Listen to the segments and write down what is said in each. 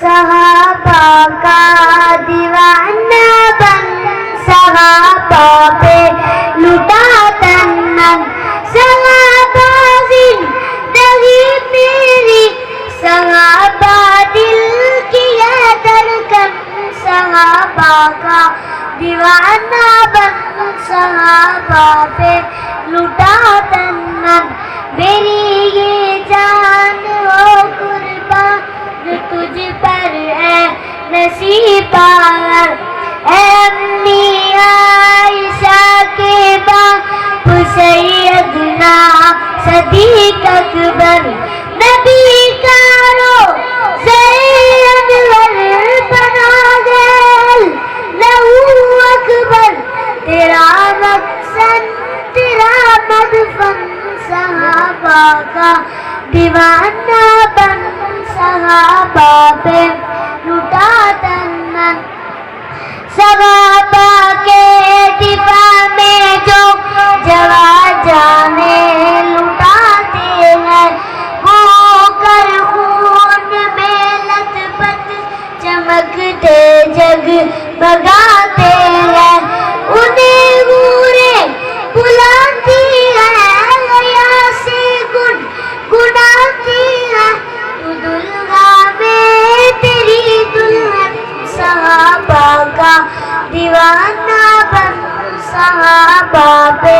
صحابہ کا دیوانہ بن صحابہ پہ لٹا تن صحابہ زندگی میری صحابہ دل کیا دھڑکن صحابہ کا دیوانہ بن صحابہ پہ لٹا تن میری یہ جان ہو قربان تجھ پر ہے نصیب اے امی عائشہ کے باپ سیدنا صدیق اکبر نبی کا روضہ انور بنا گئے لہو اکبر تیرا مقصد تیرا مدفن صحابہ کا دیوانہ بن صحابہ پہ لٹا تن صحابہ کے دفاع میں جو جوان جانیں لٹاتے ہیں وہ کر خون میں لت پت چمکتے جگ بگاتے ہیں انہیں گورے بلاتی ہے حیا سے گنگناتی ہے تو دلہا میں تیری دلہن صحابہ کا دیوانہ بن صحابہ پہ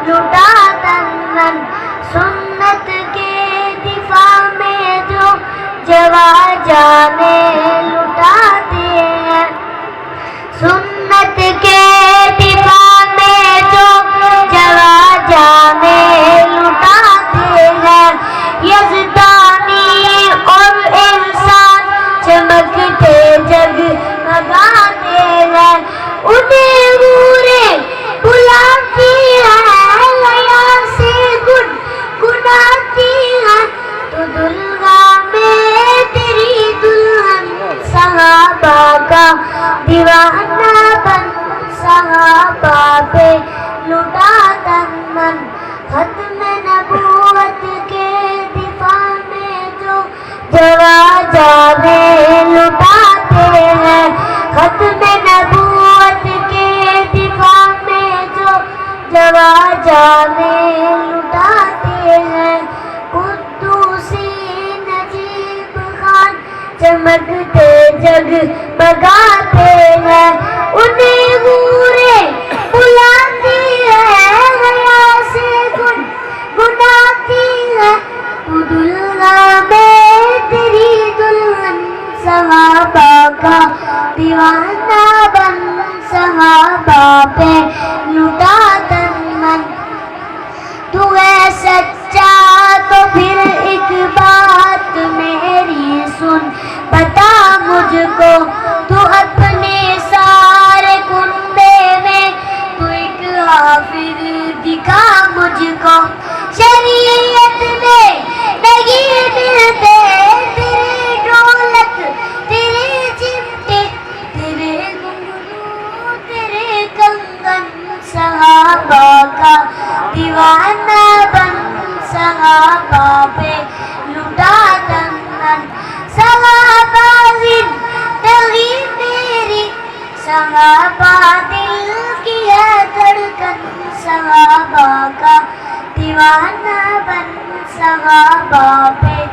لٹا تن سنت کے دفاع میں جو جوان جانیں لٹاتے ہیں سنت کے دفاع میں جو جوان جانیں لٹاتے ہیں یزدانی اور انسان چمکتے جگ بگاتے ہیں انہیں گورے بلاتی ہے حیا سے گنگناتی ہے تو دلہا میں تیری دلہن صحابہ کا دیوانہ بن صحابہ پہ لٹا تن ختم نبوت کے دفاع میں جو جوان جانیں لٹاتے ہیں ختم نبوت کے دفاع میں جو جوان جانیں لٹاتے ہیں قدوسی نجیب خان چمکتے جگ بگاتے ہیں انہیں گورے بلاتی ہے حیا سے گنگناتی ہے تو دلہا میں تیری دلہن صحابہ کا دیوانہ بن صحابہ پہ لٹا تن تو ہے سچا تو پھر ایک بات میری سن بتا مجھ کو تو اپنے سارے کنبے میں تو ایک حافظ دکھا مجھ کو شریعت میں نہیں ملتے تیرے ڈھولک تیرے چمٹے تیرے گھنگرو تیرے کنگن صحابہ کا دیوانہ بن صحابہ پہ لٹا تن صحابہ زندگی میری صحابہ دل کیا دھڑکن صحابہ کا دیوانہ بن صحابہ پہ